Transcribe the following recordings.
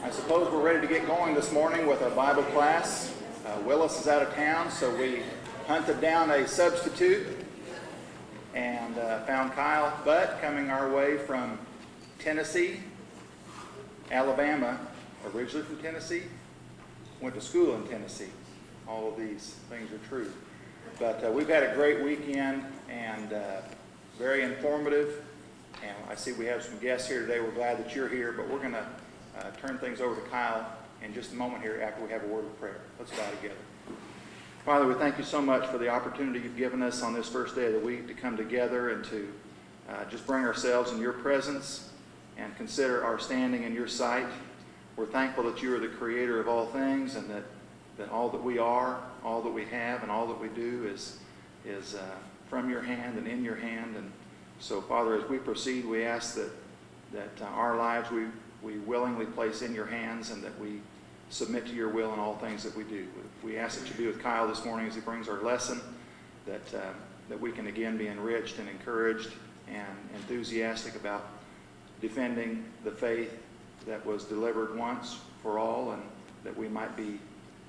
I suppose we're ready to get going this morning with our Bible class. Willis is out of town, so we hunted down a substitute and found Kyle Butt coming our way from Tennessee, Alabama, originally from Tennessee, went to school in Tennessee. All of these things are true. But we've had a great weekend and very informative. And I see we have some guests here today. We're glad that you're here, but we're going to turn things over to Kyle in just a moment here after we have a word of prayer. Let's bow together. Father, we thank you so much for the opportunity you've given us on this first day of the week to come together and to just bring ourselves in your presence and consider our standing in your sight. We're thankful that you are the creator of all things and that all that we are, all that we have, and all that we do is from your hand and in your hand. And so, Father, as we proceed, we ask that our lives we willingly place in your hands and that we submit to your will in all things that we do. We ask that you be with Kyle this morning as he brings our lesson, that we can again be enriched and encouraged and enthusiastic about defending the faith that was delivered once for all, and that we might be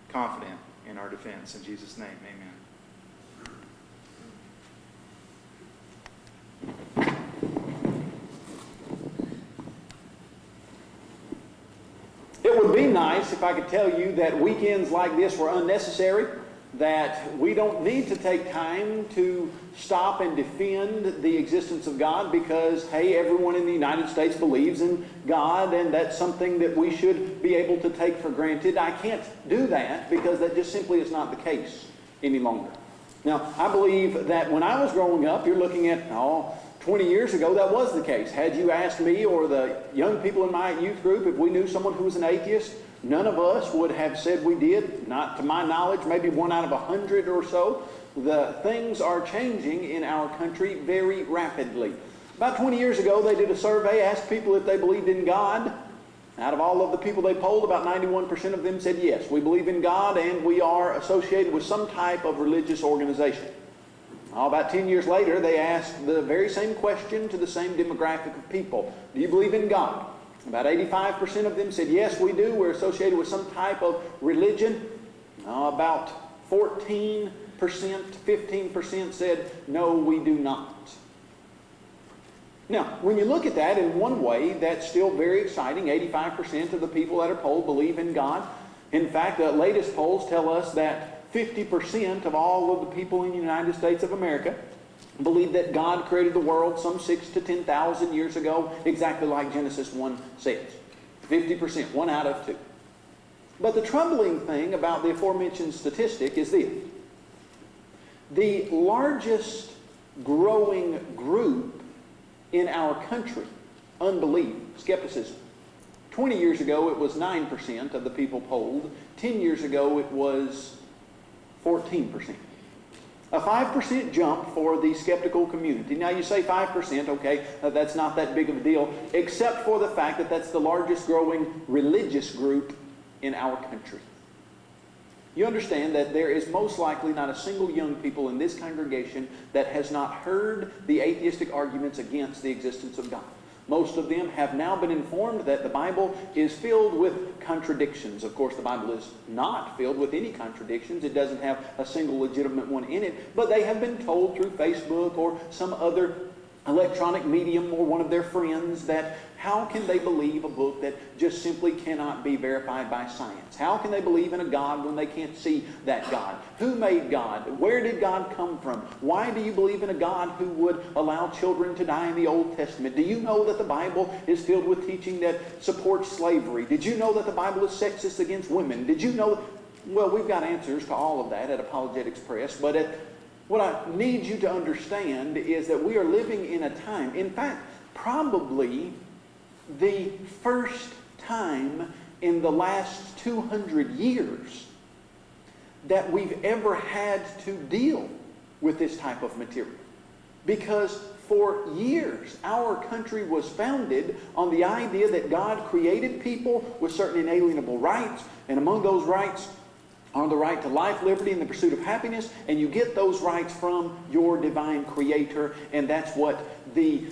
confident in our defense. In Jesus' name, amen. It would be nice if I could tell you that weekends like this were unnecessary, that we don't need to take time to stop and defend the existence of God because, hey, everyone in the United States believes in God and that's something that we should be able to take for granted. I can't do that because that just simply is not the case any longer. Now, I believe that when I was growing up, you're looking at, 20 years ago, that was the case. Had you asked me or the young people in my youth group if we knew someone who was an atheist, none of us would have said we did. Not to my knowledge, maybe 1 out of 100 or so. The things are changing in our country very rapidly. About 20 years ago, they did a survey, asked people if they believed in God. Out of all of the people they polled, about 91% of them said yes, we believe in God and we are associated with some type of religious organization. About 10 years later, they asked the very same question to the same demographic of people. Do you believe in God? About 85% of them said, yes, we do. We're associated with some type of religion. About 14%, 15% said, no, we do not. Now, when you look at that in one way, that's still very exciting. 85% of the people that are polled believe in God. In fact, the latest polls tell us that 50% of all of the people in the United States of America believe that God created the world some 6,000 to 10,000 years ago, exactly like Genesis 1 says. 50%, 1 out of 2. But the troubling thing about the aforementioned statistic is this. The largest growing group in our country, unbelief, skepticism. 20 years ago, it was 9% of the people polled. 10 years ago, it was 14%. A 5% jump for the skeptical community. Now you say 5%, okay, that's not that big of a deal, except for the fact that that's the largest growing religious group in our country. You understand that there is most likely not a single young people in this congregation that has not heard the atheistic arguments against the existence of God. Most of them have now been informed that the Bible is filled with contradictions. Of course, the Bible is not filled with any contradictions. It doesn't have a single legitimate one in it. But they have been told through Facebook or some other electronic medium or one of their friends that how can they believe a book that just simply cannot be verified by science? How can they believe in a God when they can't see that God? Who made God? Where did God come from? Why do you believe in a God who would allow children to die in the Old Testament? Do you know that the Bible is filled with teaching that supports slavery? Did you know that the Bible is sexist against women? Did you know? Well, we've got answers to all of that at Apologetics Press, but what I need you to understand is that we are living in a time, in fact, probably the first time in the last 200 years that we've ever had to deal with this type of material. Because for years, our country was founded on the idea that God created people with certain inalienable rights, and among those rights are the right to life, liberty, and the pursuit of happiness, and you get those rights from your divine creator, and that's what the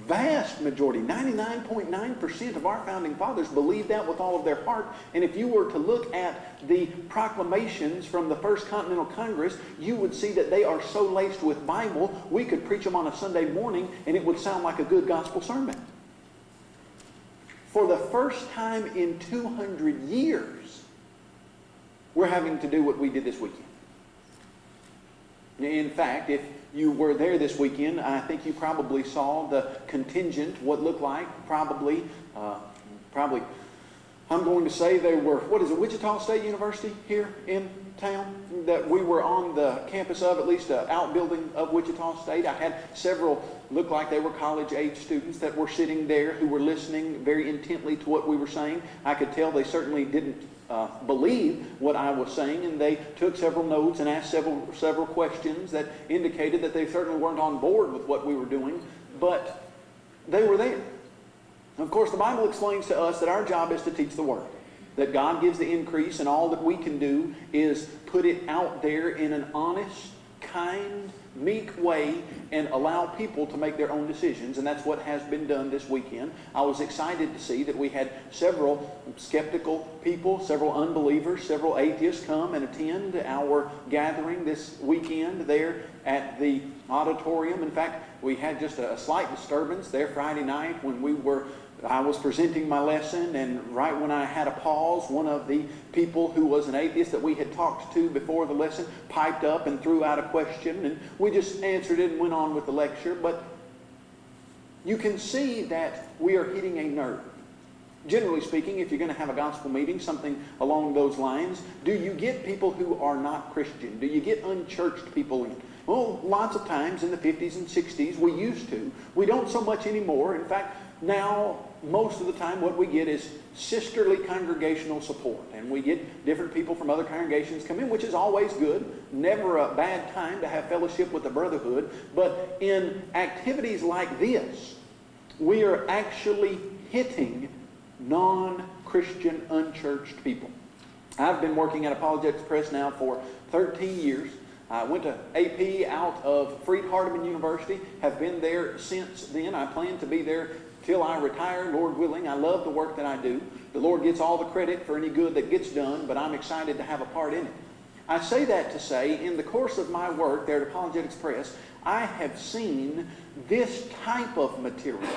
vast majority, 99.9% of our founding fathers believed that with all of their heart. And if you were to look at the proclamations from the First Continental Congress, you would see that they are so laced with Bible, we could preach them on a Sunday morning and it would sound like a good gospel sermon. For the first time in 200 years, we're having to do what we did this weekend. In fact, if you were there this weekend, I think you probably saw the contingent, what looked like, probably, I'm going to say they were, Wichita State University here in town, that we were on the campus of, at least an outbuilding of Wichita State. I had several, looked like they were college-age students that were sitting there who were listening very intently to what we were saying. I could tell they certainly didn't believe what I was saying, and they took several notes and asked several questions that indicated that they certainly weren't on board with what we were doing, but they were there. Of course, the Bible explains to us that our job is to teach the Word, that God gives the increase, and all that we can do is put it out there in an honest, kind, meek way and allow people to make their own decisions, and that's what has been done this weekend. I was excited to see that we had several skeptical people, several unbelievers, several atheists come and attend our gathering this weekend there at the auditorium. In fact, we had just a slight disturbance there Friday night when I was presenting my lesson, and right when I had a pause, one of the people who was an atheist that we had talked to before the lesson piped up and threw out a question, and we just answered it and went on with the lecture. But you can see that we are hitting a nerve. Generally speaking, if you're going to have a gospel meeting, something along those lines, do you get people who are not Christian? Do you get unchurched people in? Well, lots of times in the 50s and 60s we used to. We don't so much anymore. In fact, now, most of the time what we get is sisterly congregational support. And we get different people from other congregations come in, which is always good. Never a bad time to have fellowship with the brotherhood. But in activities like this, we are actually hitting non-Christian, unchurched people. I've been working at Apologetics Press now for 13 years. I went to AP out of Freed-Hardeman University, have been there since then. I plan to be there till I retire, Lord willing. I love the work that I do. The Lord gets all the credit for any good that gets done, but I'm excited to have a part in it. I say that to say, in the course of my work there at Apologetics Press, I have seen this type of material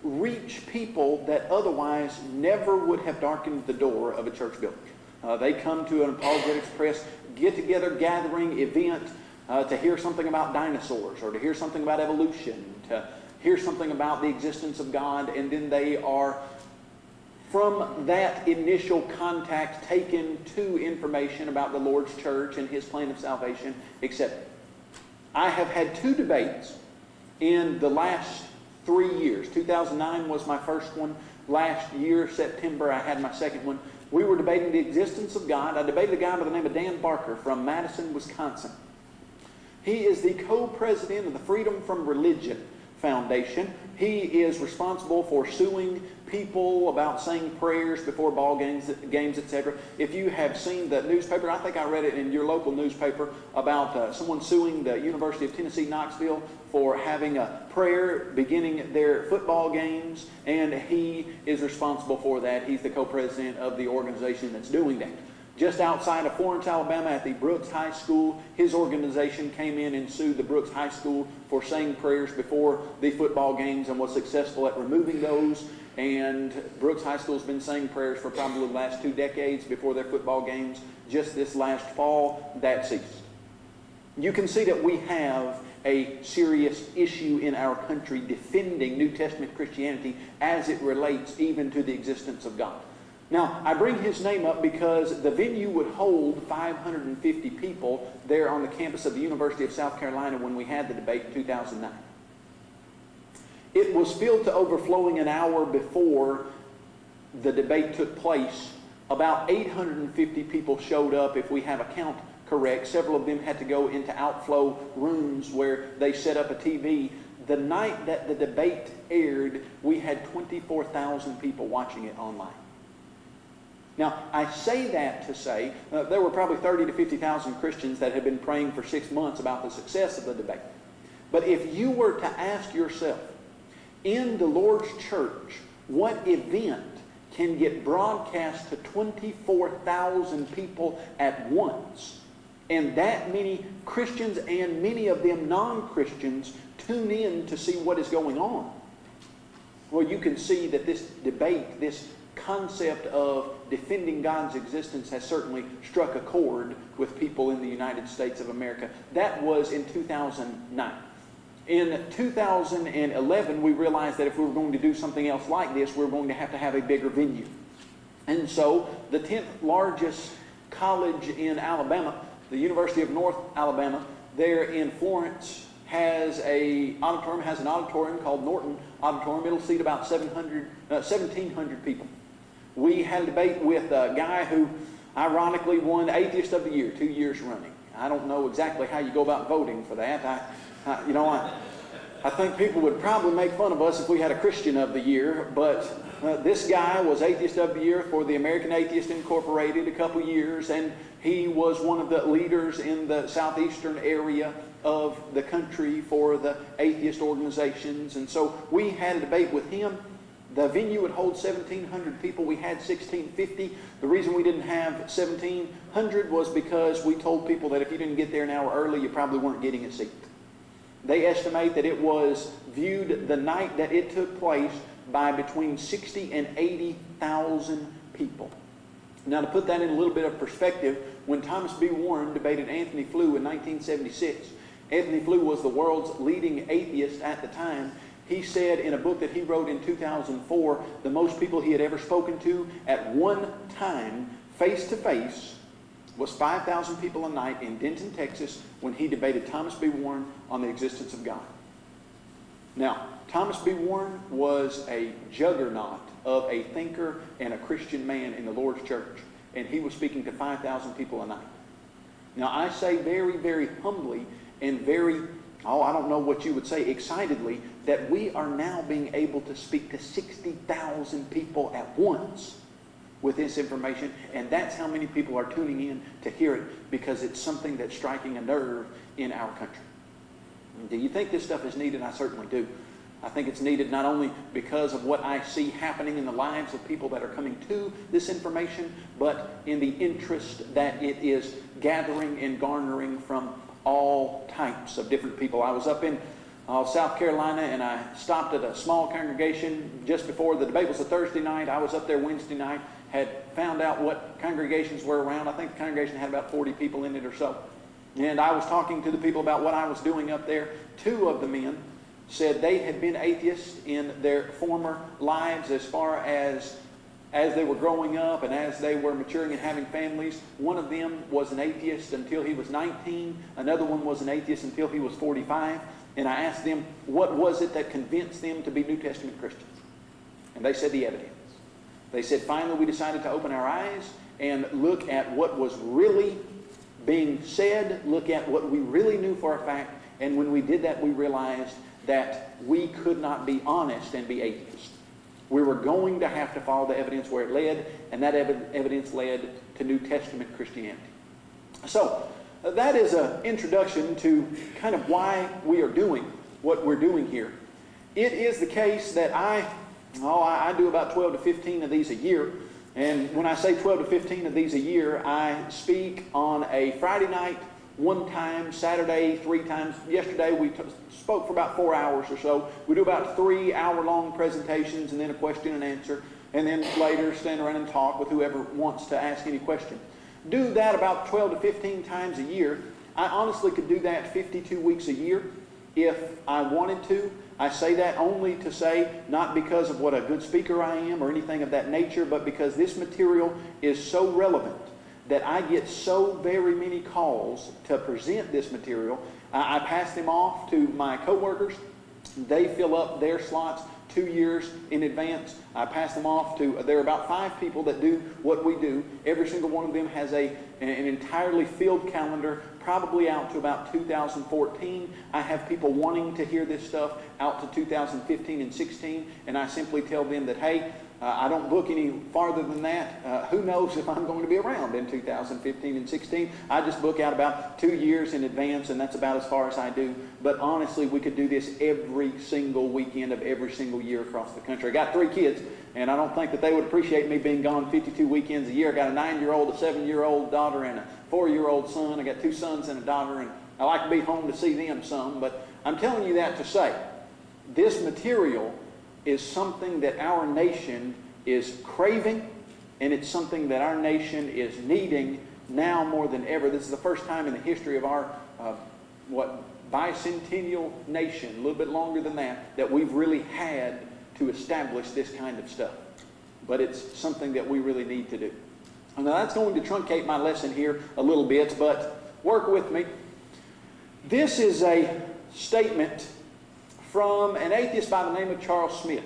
reach people that otherwise never would have darkened the door of a church building. They come to an Apologetics Press get-together gathering event to hear something about dinosaurs, or to hear something about evolution, to hear something about the existence of God, and then they are, from that initial contact, taken to information about the Lord's church and His plan of salvation, etc. I have had 2 debates in the last 3 years. 2009 was my first one. Last year, September, I had my second one. We were debating the existence of God. I debated a guy by the name of Dan Barker from Madison, Wisconsin. He is the co-president of the Freedom from Religion Foundation. He is responsible for suing people about saying prayers before ball games, etc. If you have seen the newspaper, I think I read it in your local newspaper, about someone suing the University of Tennessee, Knoxville, for having a prayer beginning their football games, and he is responsible for that. He's the co-president of the organization that's doing that. Just outside of Florence, Alabama, at the Brooks High School, his organization came in and sued the Brooks High School for saying prayers before the football games, and was successful at removing those. And Brooks High School's been saying prayers for probably the last 2 decades before their football games. Just this last fall, that ceased. You can see that we have a serious issue in our country defending New Testament Christianity as it relates even to the existence of God. Now, I bring his name up because the venue would hold 550 people there on the campus of the University of South Carolina when we had the debate in 2009. It was filled to overflowing an hour before the debate took place. About 850 people showed up, if we have a count correct. Several of them had to go into outflow rooms where they set up a TV. The night that the debate aired, we had 24,000 people watching it online. Now, I say that to say there were probably 30 to 50,000 Christians that had been praying for 6 months about the success of the debate. But if you were to ask yourself, In the Lord's church, what event can get broadcast to 24,000 people at once? And that many Christians and many of them non-Christians tune in to see what is going on. Well, you can see that this debate, this concept of defending God's existence has certainly struck a chord with people in the United States of America. That was in 2009. In 2011, we realized that if we were going to do something else like this, we were going to have a bigger venue. And so the 10th largest college in Alabama, the University of North Alabama, there in Florence, has an auditorium called Norton Auditorium. It'll seat about 1,700 people. We had a debate with a guy who ironically won Atheist of the Year 2 years running. I don't know exactly how you go about voting for that. I think people would probably make fun of us if we had a Christian of the Year, but this guy was Atheist of the Year for the American Atheist Incorporated a couple years, and he was one of the leaders in the southeastern area of the country for the atheist organizations. And so we had a debate with him. The venue would hold 1,700 people. We had 1,650. The reason we didn't have 1,700 was because we told people that if you didn't get there an hour early, you probably weren't getting a seat. They estimate that it was viewed the night that it took place by between 60 and 80,000 people. Now, to put that in a little bit of perspective, when Thomas B. Warren debated Anthony Flew in 1976, Anthony Flew was the world's leading atheist at the time. He said in a book that he wrote in 2004, the most people he had ever spoken to at one time, face to face, was 5,000 people a night in Denton, Texas, when he debated Thomas B. Warren on the existence of God. Now, Thomas B. Warren was a juggernaut of a thinker and a Christian man in the Lord's church, and he was speaking to 5,000 people a night. Now, I say very, very humbly and very, I don't know what you would say, excitedly, that we are now being able to speak to 60,000 people at once with this information, and that's how many people are tuning in to hear it, because it's something that's striking a nerve in our country. Do you think this stuff is needed? I certainly do. I think it's needed not only because of what I see happening in the lives of people that are coming to this information, but in the interest that it is gathering and garnering from all types of different people. I was up in South Carolina, and I stopped at a small congregation just before the debate. Was a Thursday night. I was up there Wednesday night, had found out what congregations were around. I think the congregation had about 40 people in it or so. And I was talking to the people about what I was doing up there. Two of the men said they had been atheists in their former lives as far as they were growing up and as they were maturing and having families. One of them was an atheist until he was 19. Another one was an atheist until he was 45. And I asked them, what was it that convinced them to be New Testament Christians? And they said the evidence. They said, finally we decided to open our eyes and look at what was really being said, look at what we really knew for a fact, and when we did that, we realized that we could not be honest and be atheists. We were going to have to follow the evidence where it led, and that evidence led to New Testament Christianity. So, that is an introduction to kind of why we are doing what we're doing here. It is the case that I do about 12 to 15 of these a year. And when I say 12 to 15 of these a year, I speak on a Friday night, one time, Saturday, 3 times. Yesterday we spoke for about 4 hours or so. We do about 3 hour-long presentations and then a question and answer. And then later stand around and talk with whoever wants to ask any question. Do that about 12 to 15 times a year. I honestly could do that 52 weeks a year if I wanted to. I say that only to say, not because of what a good speaker I am or anything of that nature, but because this material is so relevant that I get so very many calls to present this material. I pass them off to my coworkers. They fill up their slots 2 years in advance. I pass them off to, there are about 5 people that do what we do. Every single one of them has an entirely filled calendar, probably out to about 2014. I have people wanting to hear this stuff out to 2015 and 16, and I simply tell them that, hey, I don't book any farther than that. Who knows if I'm going to be around in 2015 and 16. I just book out about 2 years in advance, and that's about as far as I do. But honestly, we could do this every single weekend of every single year across the country. I got 3 kids, and I don't think that they would appreciate me being gone 52 weekends a year. I got a 9-year-old, a 7-year-old daughter, and a 4-year-old son. I got 2 sons and a daughter, and I like to be home to see them some. But I'm telling you that to say, this material is something that our nation is craving, and it's something that our nation is needing now more than ever. This is the first time in the history of our, bicentennial nation, a little bit longer than that we've really had to establish this kind of stuff. But it's something that we really need to do. Now that's going to truncate my lesson here a little bit, but work with me. This is a statement from an atheist by the name of Charles Smith.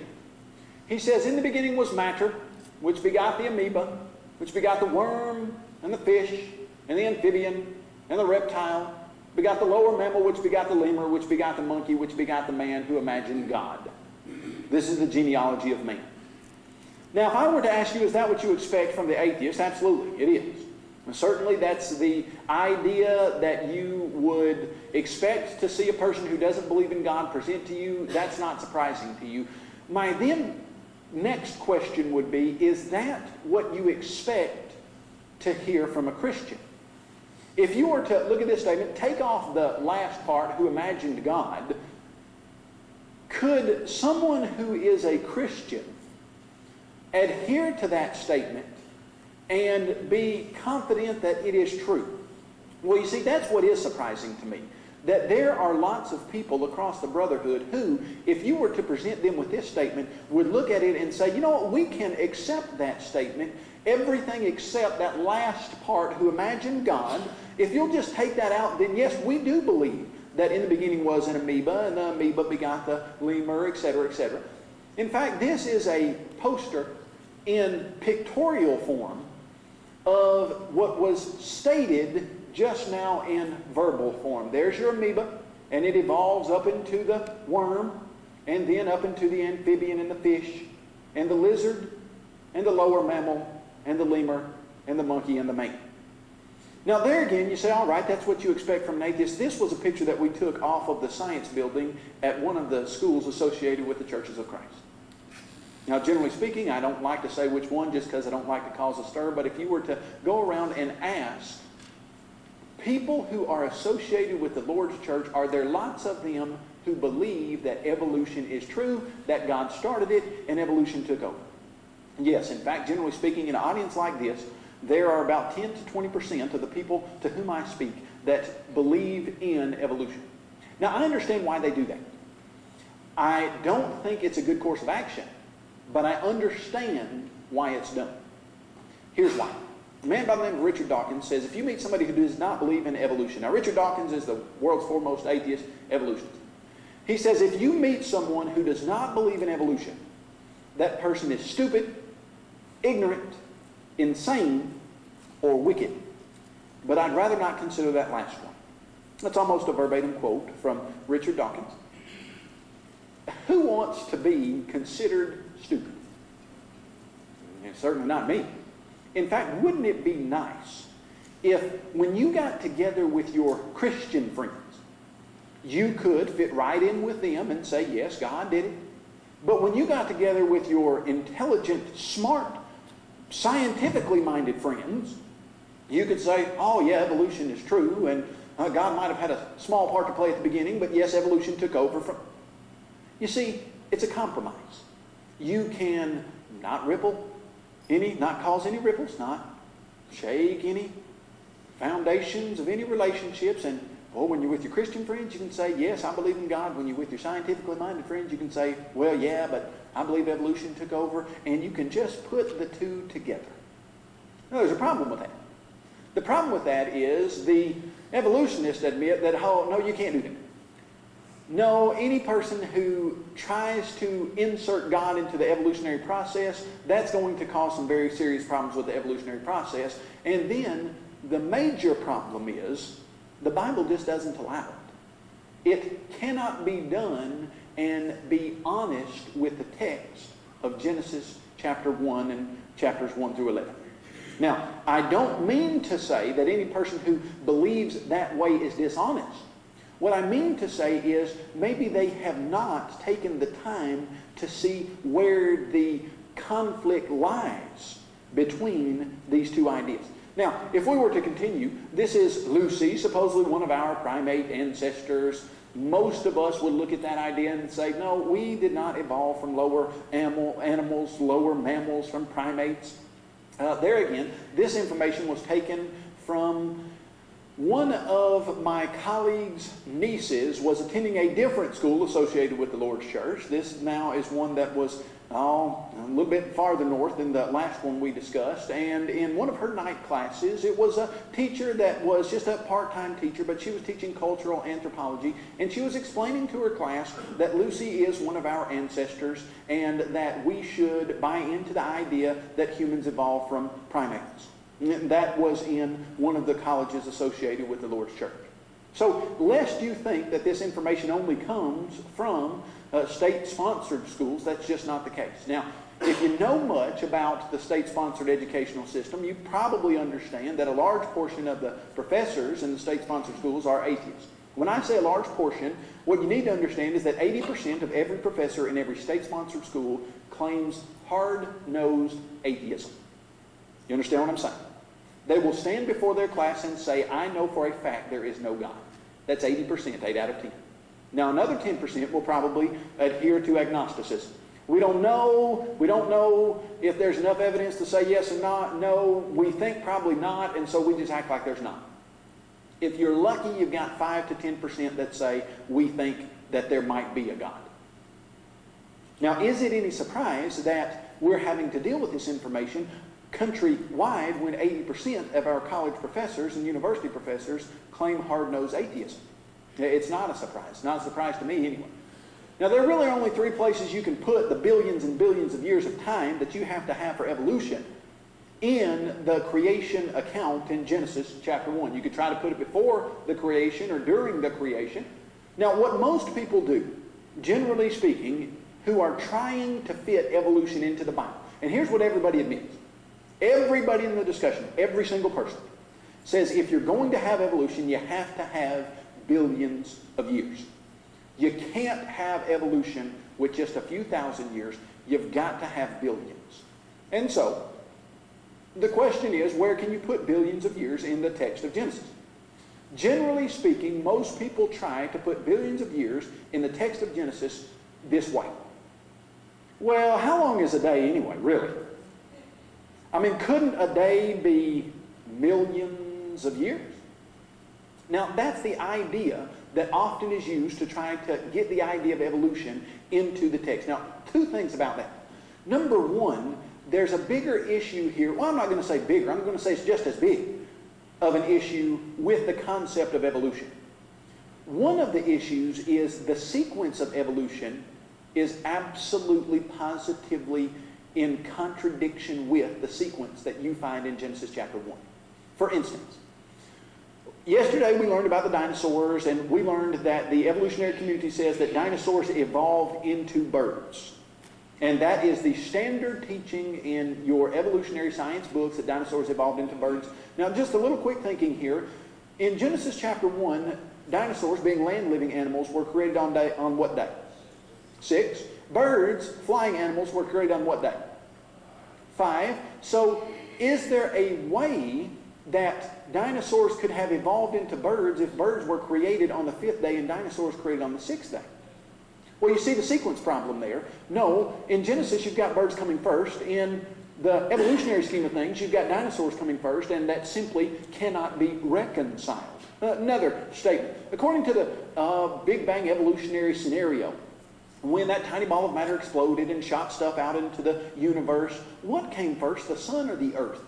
He says, "In the beginning was matter, which begot the amoeba, which begot the worm and the fish and the amphibian and the reptile, begot the lower mammal, which begot the lemur, which begot the monkey, which begot the man who imagined God." This is the genealogy of man. Now, if I were to ask you, is that what you expect from the atheist? Absolutely, it is. And certainly that's the idea that you would expect to see a person who doesn't believe in God present to you. That's not surprising to you. My then next question would be, is that what you expect to hear from a Christian? If you were to look at this statement, take off the last part, who imagined God, could someone who is a Christian adhere to that statement and be confident that it is true? Well, you see, that's what is surprising to me. That there are lots of people across the brotherhood who, if you were to present them with this statement, would look at it and say, you know what, we can accept that statement, everything except that last part, who imagined God. If you'll just take that out, then yes, we do believe that in the beginning was an amoeba, and the amoeba begot the lemur, etc., etc. In fact, this is a poster in pictorial form of what was stated just now in verbal form. There's your amoeba, and it evolves up into the worm, and then up into the amphibian and the fish, and the lizard, and the lower mammal, and the lemur, and the monkey, and the man. Now there again, you say, all right, that's what you expect from an atheist. This was a picture that we took off of the science building at one of the schools associated with the Churches of Christ. Now, generally speaking, I don't like to say which one just because I don't like to cause a stir, but if you were to go around and ask people who are associated with the Lord's church, are there lots of them who believe that evolution is true, that God started it, and evolution took over? Yes, in fact, generally speaking, in an audience like this, there are about 10 to 20% of the people to whom I speak that believe in evolution. Now, I understand why they do that. I don't think it's a good course of action, but I understand why it's done. Here's why. A man by the name of Richard Dawkins says, if you meet somebody who does not believe in evolution, now Richard Dawkins is the world's foremost atheist evolutionist. He says, if you meet someone who does not believe in evolution, that person is stupid, ignorant, insane, or wicked. But I'd rather not consider that last one. That's almost a verbatim quote from Richard Dawkins. Who wants to be considered stupid? And certainly not me. In fact, wouldn't it be nice if when you got together with your Christian friends, you could fit right in with them and say, yes, God did it. But when you got together with your intelligent, smart, scientifically minded friends, you could say, oh yeah, evolution is true, and God might have had a small part to play at the beginning, but yes, evolution took over from... You see, it's a compromise. You can not not cause any ripples, not shake any foundations of any relationships, and when you're with your Christian friends, you can say, yes, I believe in God. When you're with your scientifically minded friends, you can say, well, yeah, but I believe evolution took over, and you can just put the two together. Now, there's a problem with that. The problem with that is the evolutionists admit that, oh, no, you can't do that. No, any person who tries to insert God into the evolutionary process, that's going to cause some very serious problems with the evolutionary process. And then the major problem is the Bible just doesn't allow it. It cannot be done and be honest with the text of Genesis chapter 1 and chapters 1 through 11. Now, I don't mean to say that any person who believes that way is dishonest. What I mean to say is maybe they have not taken the time to see where the conflict lies between these two ideas. Now, if we were to continue, this is Lucy, supposedly one of our primate ancestors. Most of us would look at that idea and say, no, we did not evolve from lower animals, lower mammals, from primates. There again, this information was taken from one of my colleagues' nieces was attending a different school associated with the Lord's Church. This now is one that was a little bit farther north than the last one we discussed. And in one of her night classes, it was a teacher that was just a part-time teacher, but she was teaching cultural anthropology. And she was explaining to her class that Lucy is one of our ancestors and that we should buy into the idea that humans evolved from primates. That was in one of the colleges associated with the Lord's Church. So, lest you think that this information only comes from state-sponsored schools, that's just not the case. Now, if you know much about the state-sponsored educational system, you probably understand that a large portion of the professors in the state-sponsored schools are atheists. When I say a large portion, what you need to understand is that 80% of every professor in every state-sponsored school claims hard-nosed atheism. You understand what I'm saying? They will stand before their class and say, I know for a fact there is no God. That's 80%, 8 out of 10. Now another 10% will probably adhere to agnosticism. We don't know if there's enough evidence to say yes or not. No, we think probably not, and so we just act like there's not. If you're lucky, you've got 5 to 10% that say we think that there might be a God. Now, is it any surprise that we're having to deal with this information countrywide when 80% of our college professors and university professors claim hard-nosed atheism? It's not a surprise. Not a surprise to me anyway. Now, there are really only 3 places you can put the billions and billions of years of time that you have to have for evolution in the creation account in Genesis chapter 1. You could try to put it before the creation or during the creation. Now, what most people do, generally speaking, who are trying to fit evolution into the Bible, and here's what everybody admits. Everybody in the discussion, every single person, says if you're going to have evolution, you have to have billions of years. You can't have evolution with just a few thousand years. You've got to have billions. And so, the question is, where can you put billions of years in the text of Genesis? Generally speaking, most people try to put billions of years in the text of Genesis this way. Well, how long is a day anyway, really? I mean, couldn't a day be millions of years? Now, that's the idea that often is used to try to get the idea of evolution into the text. Now, 2 things about that. Number 1, there's a bigger issue here. Well, I'm not going to say bigger. I'm going to say it's just as big of an issue with the concept of evolution. One of the issues is the sequence of evolution is absolutely, positively in contradiction with the sequence that you find in Genesis chapter 1. For instance, yesterday we learned about the dinosaurs, and we learned that the evolutionary community says that dinosaurs evolved into birds. And that is the standard teaching in your evolutionary science books, that dinosaurs evolved into birds. Now, just a little quick thinking here. In Genesis chapter 1, dinosaurs, being land-living animals, were created on what day? 6. Birds, flying animals, were created on what day? 5. So, is there a way that dinosaurs could have evolved into birds if birds were created on the 5th day and dinosaurs created on the 6th day? Well, you see the sequence problem there. No, in Genesis you've got birds coming first. In the evolutionary scheme of things, you've got dinosaurs coming first, and that simply cannot be reconciled. Another statement. According to the Big Bang evolutionary scenario, when that tiny ball of matter exploded and shot stuff out into the universe, what came first, the sun or the earth?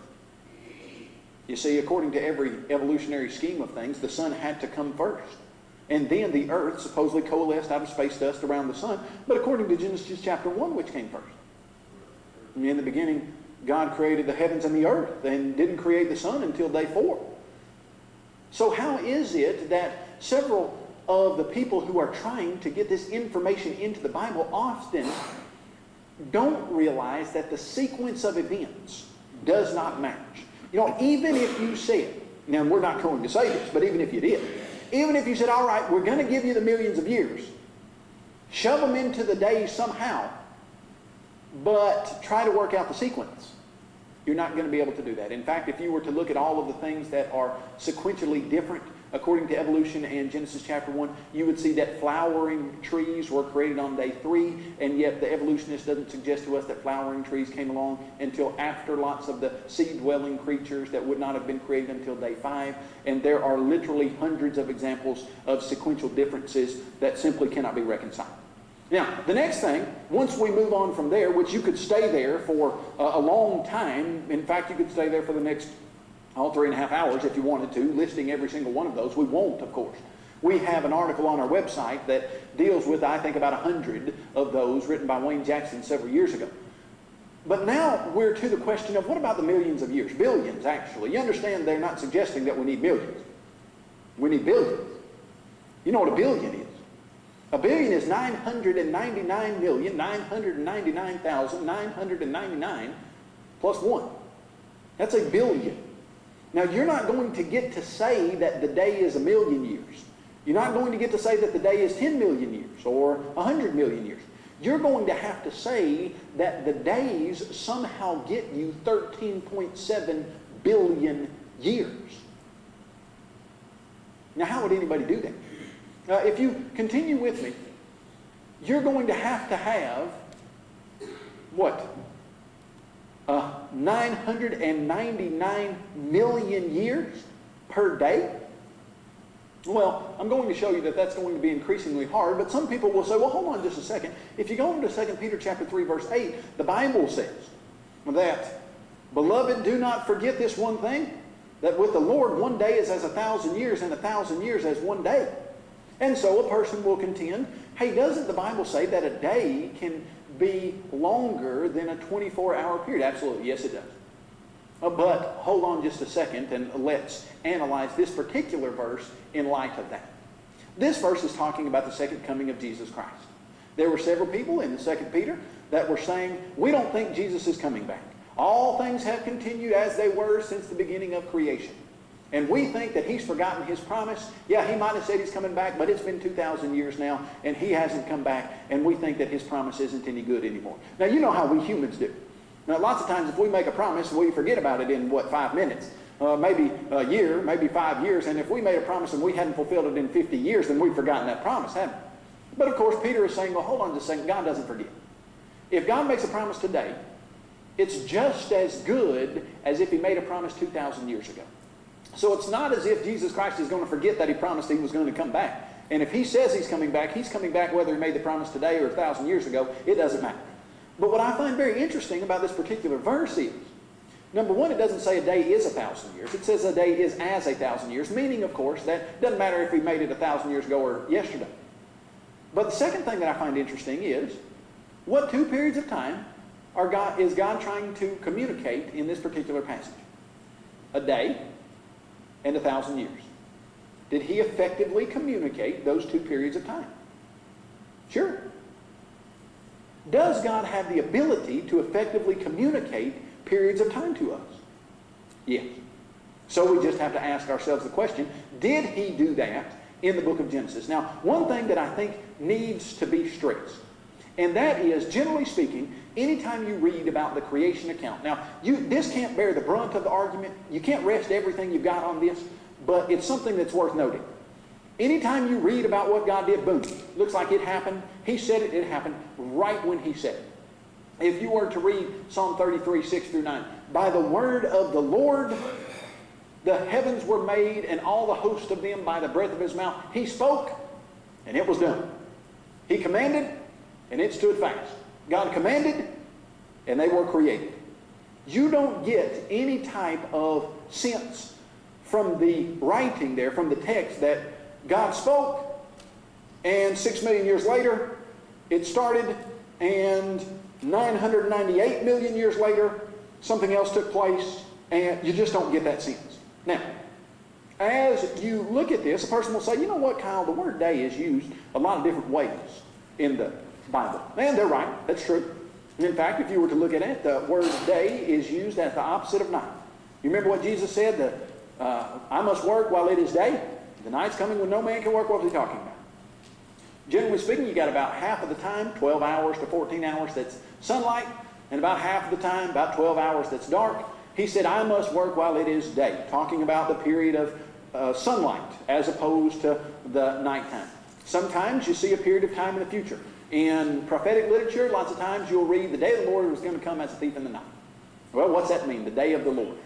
You see, according to every evolutionary scheme of things, the sun had to come first. And then the earth supposedly coalesced out of space dust around the sun. But according to Genesis chapter 1, which came first? In the beginning, God created the heavens and the earth and didn't create the sun until day 4. So how is it that several of the people who are trying to get this information into the Bible often don't realize that the sequence of events does not match. You know, even if you said, now we're not going to say this, but even if you did, even if you said, all right, we're going to give you the millions of years, shove them into the days somehow, but try to work out the sequence, you're not going to be able to do that. In fact, if you were to look at all of the things that are sequentially different according to evolution and Genesis chapter 1, you would see that flowering trees were created on day 3, and yet the evolutionist doesn't suggest to us that flowering trees came along until after lots of the seed-dwelling creatures that would not have been created until day 5. And there are literally hundreds of examples of sequential differences that simply cannot be reconciled. Now, the next thing, once we move on from there, which you could stay there for a long time, in fact, you could stay there for the next all 3.5 hours if you wanted to, listing every single one of those. We won't, of course. We have an article on our website that deals with, I think, about 100 of those written by Wayne Jackson several years ago. But now we're to the question of what about the millions of years? Billions, actually. You understand they're not suggesting that we need millions. We need billions. You know what a billion is? A billion is 999,999,999 plus 1. That's a billion. Now, you're not going to get to say that the day is 1,000,000 years. You're not going to get to say that the day is 10 million years or 100 million years. You're going to have to say that the days somehow get you 13.7 billion years. Now, how would anybody do that? If you continue with me, you're going to have, what? 999 million years per day? Well, I'm going to show you that that's going to be increasingly hard, but some people will say, well, hold on just a second. If you go into 2 Peter chapter 3, verse 8, the Bible says that, beloved, do not forget this one thing, that with the Lord 1 day is as 1,000 years, and 1,000 years as 1 day. And so a person will contend, hey, doesn't the Bible say that a day can be longer than a 24-hour period? Absolutely, yes it does. But hold on just a second and let's analyze this particular verse in light of that. This verse is talking about the second coming of Jesus Christ. There were several people in the 2 Peter that were saying, we don't think Jesus is coming back. All things have continued as they were since the beginning of creation. And we think that he's forgotten his promise. Yeah, he might have said he's coming back, but it's been 2,000 years now, and he hasn't come back, and we think that his promise isn't any good anymore. Now, you know how we humans do. Now, lots of times if we make a promise, we forget about it in, 5 minutes? Maybe a year, maybe 5 years, and if we made a promise and we hadn't fulfilled it in 50 years, then we've forgotten that promise, haven't we? But of course, Peter is saying, well, hold on just a second, God doesn't forget. If God makes a promise today, it's just as good as if he made a promise 2,000 years ago. So it's not as if Jesus Christ is going to forget that he promised he was going to come back. And if he says he's coming back whether he made the promise today or 1,000 years ago, it doesn't matter. But what I find very interesting about this particular verse is, number one, it doesn't say a day is 1,000 years. It says a day is as 1,000 years, meaning, of course, that it doesn't matter if we made it 1,000 years ago or yesterday. But the second thing that I find interesting is, what two periods of time is God trying to communicate in this particular passage? A day and 1,000 years. Did he effectively communicate those two periods of time? Sure. Does God have the ability to effectively communicate periods of time to us? Yes. So we just have to ask ourselves the question, did he do that in the book of Genesis? Now, one thing that I think needs to be stressed, and that is, generally speaking, anytime you read about the creation account. Now, this can't bear the brunt of the argument. You can't rest everything you've got on this, but it's something that's worth noting. Anytime you read about what God did, boom, looks like it happened. He said it, it happened right when he said it. If you were to read Psalm 33, 6 through 9, by the word of the Lord, the heavens were made, and all the host of them by the breath of his mouth. He spoke, and it was done. He commanded, and it stood fast. God commanded, and they were created. You don't get any type of sense from the writing there, from the text, that God spoke, and 6 million years later, it started, and 998 million years later, something else took place, and you just don't get that sense. Now, as you look at this, a person will say, you know what, Kyle, the word day is used a lot of different ways in the Bible. And they're right, that's true. And in fact, if you were to look at it, the word day is used as the opposite of night. You remember what Jesus said? That I must work while it is day. The night's coming when no man can work. What was he talking about? Generally speaking, you got about half of the time, 12 hours to 14 hours, that's sunlight, and about half of the time, about 12 hours, that's dark. He said, I must work while it is day, talking about the period of sunlight as opposed to the nighttime. Sometimes you see a period of time in the future. In prophetic literature, lots of times you'll read the day of the Lord is going to come as a thief in the night. Well, what's that mean, the day of the Lord?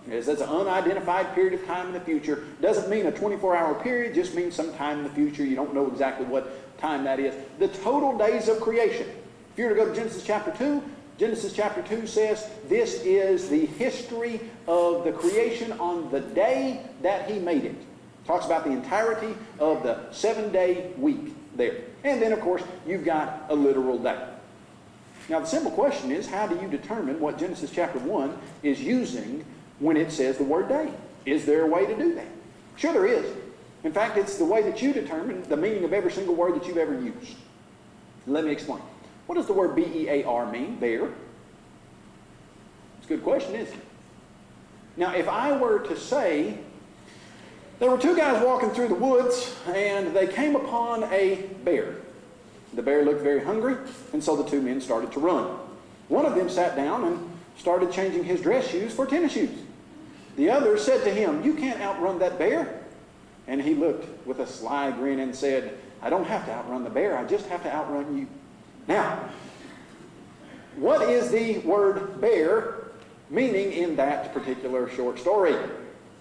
That's an unidentified period of time in the future. Doesn't mean a 24-hour period, just means some time in the future. You don't know exactly what time that is. The total days of creation. If you were to go to Genesis chapter 2, Genesis chapter 2 says this is the history of the creation on the day that he made it. Talks about the entirety of the 7-day week there. And then, of course, you've got a literal day. Now, the simple question is, how do you determine what Genesis chapter 1 is using when it says the word day? Is there a way to do that? Sure there is. In fact, it's the way that you determine the meaning of every single word that you've ever used. Let me explain. What does the word B-E-A-R mean, bear? It's a good question, isn't it? Now, if I were to say, there were two guys walking through the woods, and they came upon a bear. The bear looked very hungry, and so the two men started to run. One of them sat down and started changing his dress shoes for tennis shoes. The other said to him, you can't outrun that bear. And he looked with a sly grin and said, I don't have to outrun the bear, I just have to outrun you. Now, what is the word bear meaning in that particular short story?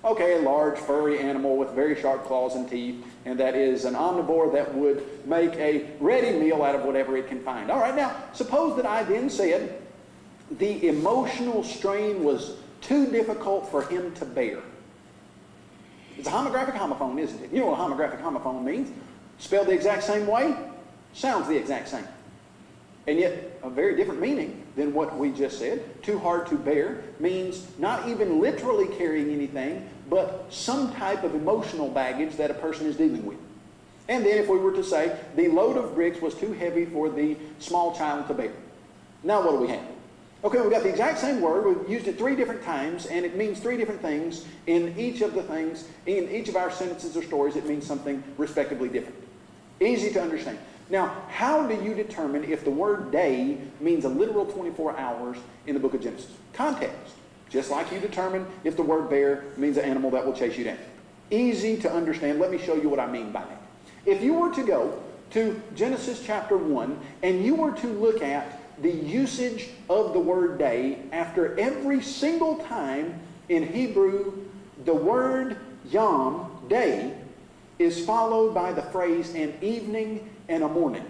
Okay, a large furry animal with very sharp claws and teeth, and that is an omnivore that would make a ready meal out of whatever it can find. All right, now, suppose that I then said the emotional strain was too difficult for him to bear. It's a homographic homophone, isn't it? You know what a homographic homophone means. Spelled the exact same way, sounds the exact same. And yet, a very different meaning than what we just said. Too hard to bear means not even literally carrying anything, but some type of emotional baggage that a person is dealing with. And then if we were to say, the load of bricks was too heavy for the small child to bear. Now what do we have? Okay, we've got the exact same word. We've used it 3 different times, and it means 3 different things. In each of the things, in each of our sentences or stories, it means something respectively different. Easy to understand. Now, how do you determine if the word day means a literal 24 hours in the book of Genesis? Context. Just like you determine if the word bear means an animal that will chase you down. Easy to understand. Let me show you what I mean by that. If you were to go to Genesis chapter 1 and you were to look at the usage of the word day, after every single time in Hebrew the word yom, day, is followed by the phrase an evening and a morning.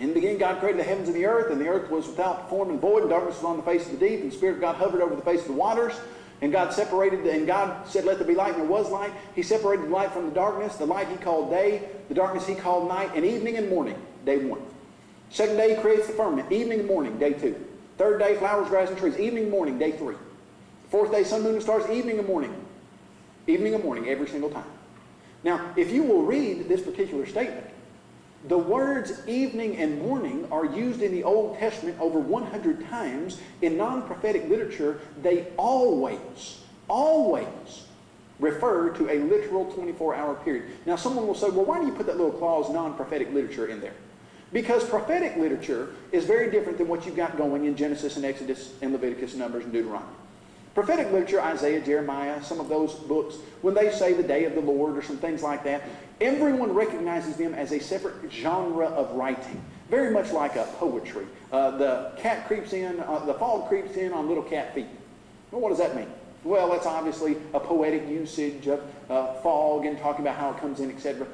In the beginning God created the heavens and the earth was without form and void, and darkness was on the face of the deep, and the Spirit of God hovered over the face of the waters. And God separated, and God said, let there be light, and there was light. He separated the light from the darkness. The light he called day, the darkness he called night, and evening and morning, day 1. Second day he creates the firmament, evening and morning, day 2. Third day, flowers, grass, and trees, evening and morning, day 3. Fourth day, sun, moon, and stars, evening and morning. Evening and morning, every single time. Now, if you will read this particular statement, the words evening and morning are used in the Old Testament over 100 times. In non-prophetic literature, they always refer to a literal 24-hour period. Now, someone will say, well, why do you put that little clause, non-prophetic literature, in there? Because prophetic literature is very different than what you've got going in Genesis and Exodus and Leviticus, Numbers, and Deuteronomy. Prophetic literature, Isaiah, Jeremiah, some of those books, when they say the day of the Lord or some things like that, everyone recognizes them as a separate genre of writing, very much like a poetry. The cat creeps in, the fog creeps in on little cat feet. Well, what does that mean? Well, that's obviously a poetic usage of fog and talking about how it comes in, etc.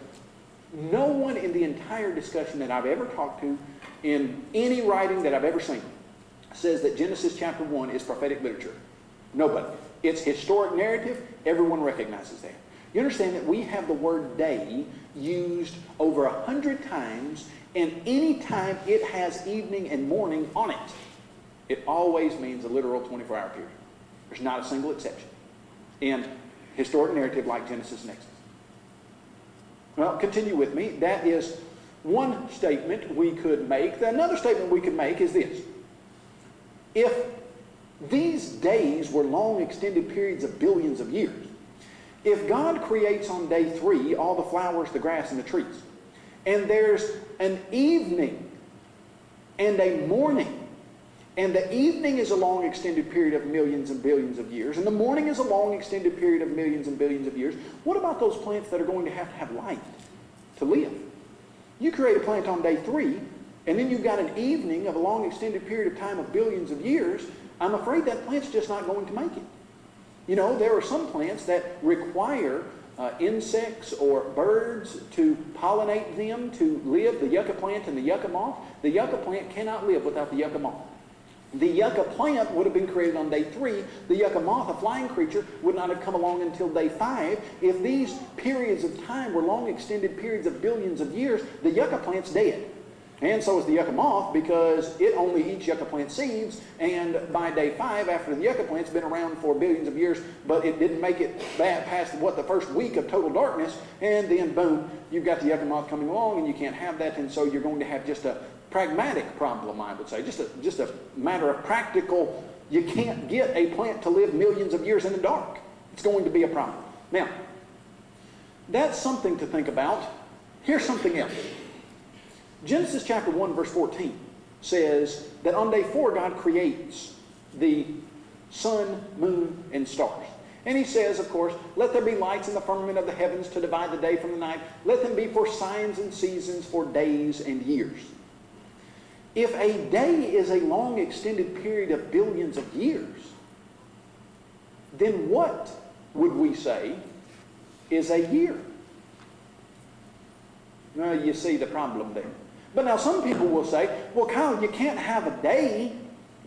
No one in the entire discussion that I've ever talked to, in any writing that I've ever seen, says that Genesis chapter 1 is prophetic literature. Nobody. It's historic narrative. Everyone recognizes that. You understand that we have the word day used over 100 times, and any time it has evening and morning on it, it always means a literal 24-hour period. There's not a single exception in historic narrative like Genesis and Exodus. Well, continue with me. That is one statement we could make. Another statement we could make is this. If these days were long extended periods of billions of years, if God creates on day 3 all the flowers, the grass, and the trees, and there's an evening and a morning, and the evening is a long extended period of millions and billions of years, and the morning is a long extended period of millions and billions of years, what about those plants that are going to have light to live? You create a plant on day 3, and then you've got an evening of a long extended period of time of billions of years. I'm afraid that plant's just not going to make it. You know, there are some plants that require insects or birds to pollinate them to live. The yucca plant and the yucca moth. The yucca plant cannot live without the yucca moth. The yucca plant would have been created on day 3. The yucca moth, a flying creature, would not have come along until day 5. If these periods of time were long extended periods of billions of years, the yucca plant's dead. And so is the yucca moth, because it only eats yucca plant seeds, and by day 5, after the yucca plant's been around for billions of years, but it didn't make it past, the first week of total darkness, and then boom, you've got the yucca moth coming along, and you can't have that, and so you're going to have just a pragmatic problem, I would say, just a matter of practical. You can't get a plant to live millions of years in the dark. It's going to be a problem. Now, that's something to think about. Here's something else. Genesis chapter 1, verse 14 says that on day 4, God creates the sun, moon, and stars. And he says, of course, let there be lights in the firmament of the heavens to divide the day from the night. Let them be for signs and seasons, for days and years. If a day is a long extended period of billions of years, then what would we say is a year? Well, you see the problem there. But now some people will say, well, Kyle, you can't have a day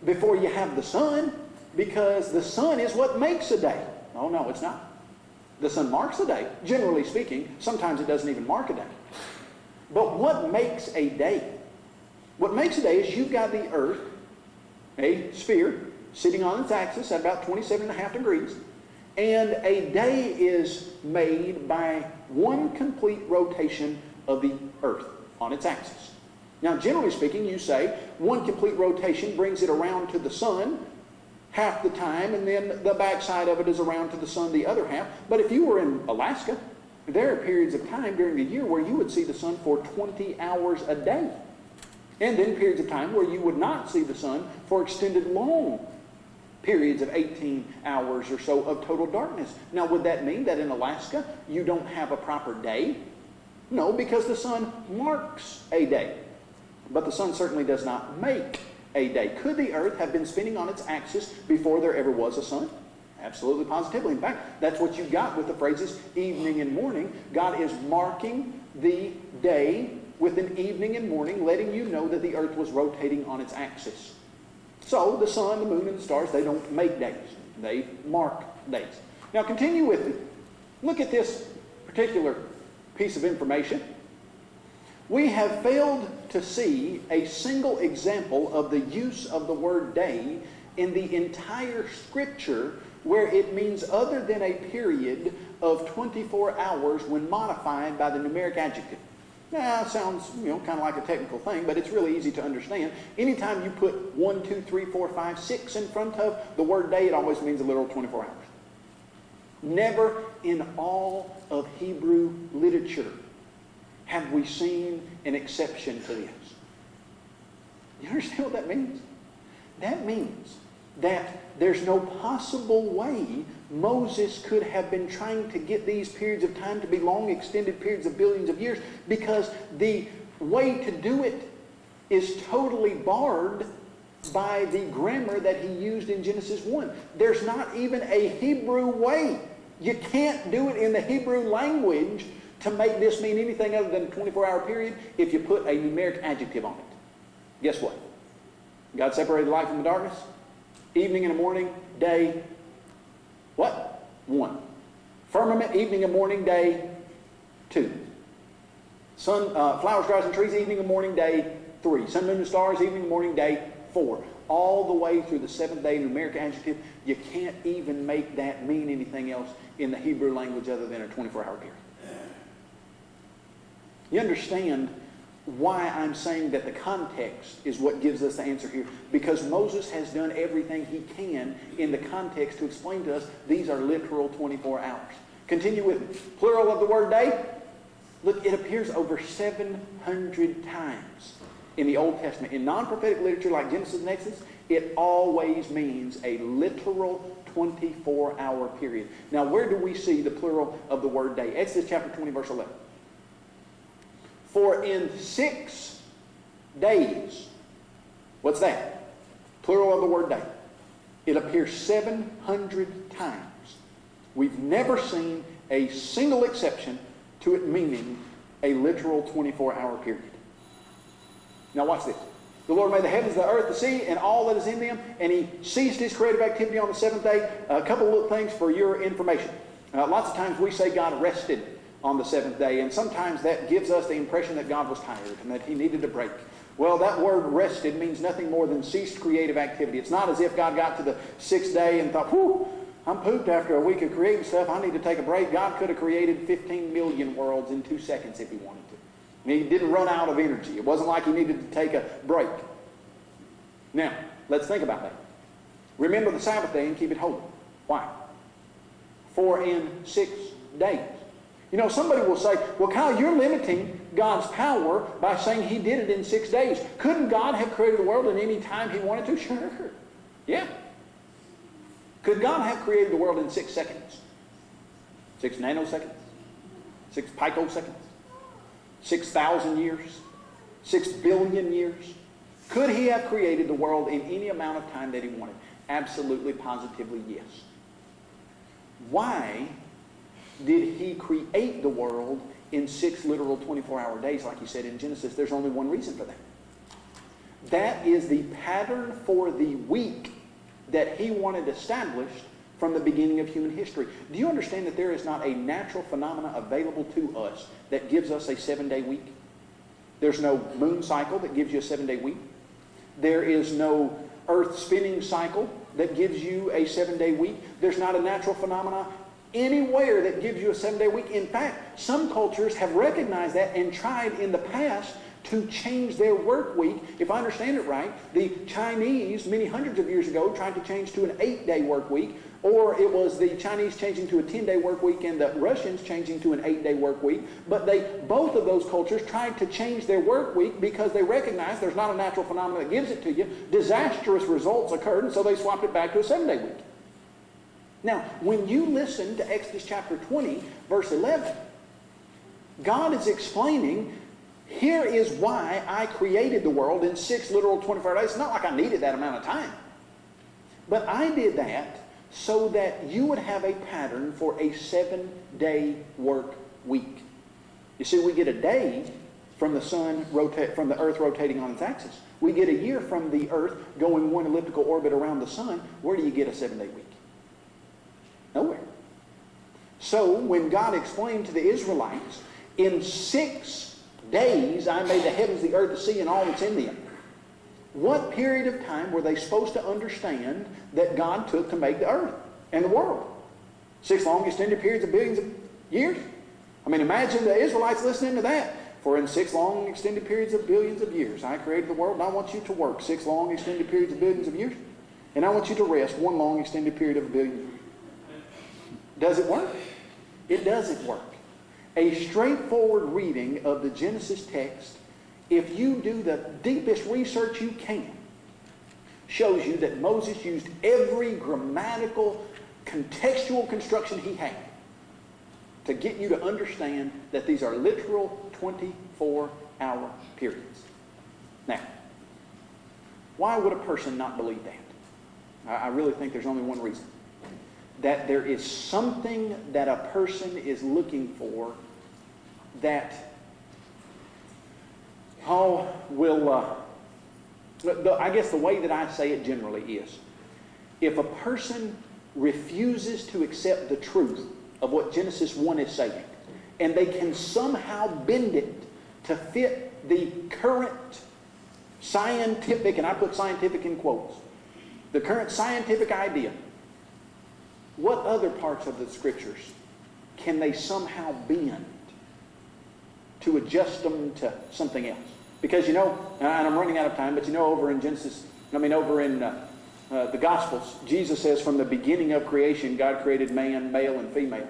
before you have the sun, because the sun is what makes a day. Oh, no, it's not. The sun marks a day, generally speaking. Sometimes it doesn't even mark a day. But what makes a day? What makes a day is you've got the earth, a sphere, sitting on its axis at about 27.5 degrees, and a day is made by one complete rotation of the earth on its axis. Now, generally speaking, you say one complete rotation brings it around to the sun half the time, and then the backside of it is around to the sun the other half. But if you were in Alaska, there are periods of time during the year where you would see the sun for 20 hours a day. And then periods of time where you would not see the sun for extended long periods of 18 hours or so of total darkness. Now, would that mean that in Alaska you don't have a proper day? No, because the sun marks a day. But the sun certainly does not make a day. Could the earth have been spinning on its axis before there ever was a sun? Absolutely, positively. In fact, that's what you got with the phrases evening and morning. God is marking the day with an evening and morning, letting you know that the earth was rotating on its axis. So the sun, the moon, and the stars, they don't make days. They mark days. Now continue with me. Look at this particular piece of information. We have failed to see a single example of the use of the word day in the entire Scripture where it means other than a period of 24 hours when modified by the numeric adjective. Now, it sounds, kind of like a technical thing, but it's really easy to understand. Anytime you put 1, 2, 3, 4, 5, 6 in front of the word day, it always means a literal 24 hours. Never in all of Hebrew literature have we seen an exception to this. You understand what that means? That means that there's no possible way Moses could have been trying to get these periods of time to be long extended periods of billions of years, because the way to do it is totally barred by the grammar that he used in Genesis 1. There's not even a Hebrew way. You can't do it in the Hebrew language to make this mean anything other than a 24-hour period if you put a numeric adjective on it. Guess what? God separated light from the darkness. Evening and morning, day, what? 1. Firmament, evening and morning, day, 2. Sun, flowers, grass, and trees, evening and morning, day, 3. Sun, moon, and stars, evening and morning, day, 4. All the way through the 7th-day numeric adjective. You can't even make that mean anything else in the Hebrew language other than a 24-hour period. You understand why I'm saying that the context is what gives us the answer here. Because Moses has done everything he can in the context to explain to us these are literal 24 hours. Continue with me. Plural of the word day. Look, it appears over 700 times in the Old Testament. In non-prophetic literature like Genesis and Exodus, it always means a literal 24-hour period. Now, where do we see the plural of the word day? Exodus chapter 20, verse 11. For in 6 days, what's that? Plural of the word day. It appears 700 times. We've never seen a single exception to it meaning a literal 24-hour period. Now watch this. The Lord made the heavens, the earth, the sea, and all that is in them, and He ceased His creative activity on the seventh day. A couple of little things for your information. Lots of times we say God rested on the seventh day, and sometimes that gives us the impression that God was tired and that He needed a break. Well, that word rested means nothing more than ceased creative activity. It's not as if God got to the 6th day and thought, whew, I'm pooped after a week of creating stuff. I need to take a break. God could have created 15 million worlds in 2 seconds if He wanted to. And He didn't run out of energy. It wasn't like He needed to take a break. Now, let's think about that. Remember the Sabbath day and keep it holy. Why? For in 6 days. You know, somebody will say, well, Kyle, you're limiting God's power by saying He did it in 6 days. Couldn't God have created the world in any time He wanted to? Sure. Yeah. Could God have created the world in 6 seconds? 6 nanoseconds? 6 picoseconds? 6,000 years? 6 billion years? Could He have created the world in any amount of time that He wanted? Absolutely, positively, yes. Why did He create the world in 6 literal 24-hour days like He said in Genesis? There's only one reason for that. That is the pattern for the week that He wanted established from the beginning of human history. Do you understand that there is not a natural phenomena available to us that gives us a 7-day week? There's no moon cycle that gives you a 7-day week. There is no earth spinning cycle that gives you a 7-day week. There's not a natural phenomena anywhere that gives you a 7-day week. In fact, some cultures have recognized that and tried in the past to change their work week. If I understand it right, the Chinese, many hundreds of years ago, tried to change to an 8-day work week, or it was the Chinese changing to a 10-day work week and the Russians changing to an 8-day work week. But both of those cultures tried to change their work week because they recognized there's not a natural phenomenon that gives it to you. Disastrous results occurred, and so they swapped it back to a 7-day week. Now, when you listen to Exodus chapter 20, verse 11, God is explaining, here is why I created the world in 6 literal 24 days. It's not like I needed that amount of time. But I did that so that you would have a pattern for a 7-day work week. You see, we get a day from the from the earth rotating on its axis. We get a year from the earth going one elliptical orbit around the sun. Where do you get a 7-day week? Nowhere. So when God explained to the Israelites, in 6 days I made the heavens, the earth, the sea, and all that's in them. What period of time were they supposed to understand that God took to make the earth and the world? 6 long extended periods of billions of years? I mean, imagine the Israelites listening to that. For in 6 long extended periods of billions of years, I created the world, and I want you to work 6 long extended periods of billions of years. And I want you to rest 1 long extended period of a billion years. Does it work? It doesn't work. A straightforward reading of the Genesis text, if you do the deepest research you can, shows you that Moses used every grammatical, contextual construction he had to get you to understand that these are literal 24-hour periods. Now, why would a person not believe that? I really think there's only one reason. That there is something that a person is looking for that I guess the way that I say it generally is, if a person refuses to accept the truth of what Genesis 1 is saying, and they can somehow bend it to fit the current scientific, and I put scientific in quotes, the current scientific idea, what other parts of the Scriptures can they somehow bend to adjust them to something else? Because and I'm running out of time, but over in the Gospels, Jesus says from the beginning of creation, God created man, male and female.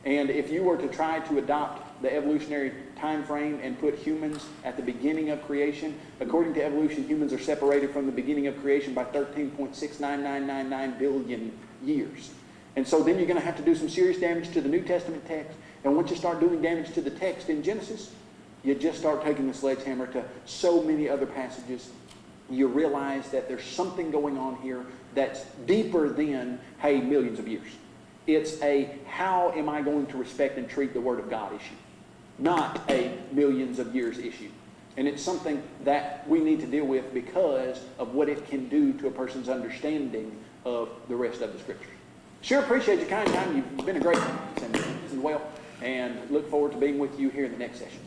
And if you were to try to adopt the evolutionary time frame and put humans at the beginning of creation, according to evolution, humans are separated from the beginning of creation by 13.69999 billion years. And so then you're going to have to do some serious damage to the New Testament text. And once you start doing damage to the text in Genesis, you just start taking the sledgehammer to so many other passages. You realize that there's something going on here that's deeper than, hey, millions of years. It's a how am I going to respect and treat the Word of God issue, not a millions of years issue. And it's something that we need to deal with because of what it can do to a person's understanding of the rest of the Scriptures. Sure appreciate your kind time. You've been a great friend as well, and look forward to being with you here in the next session.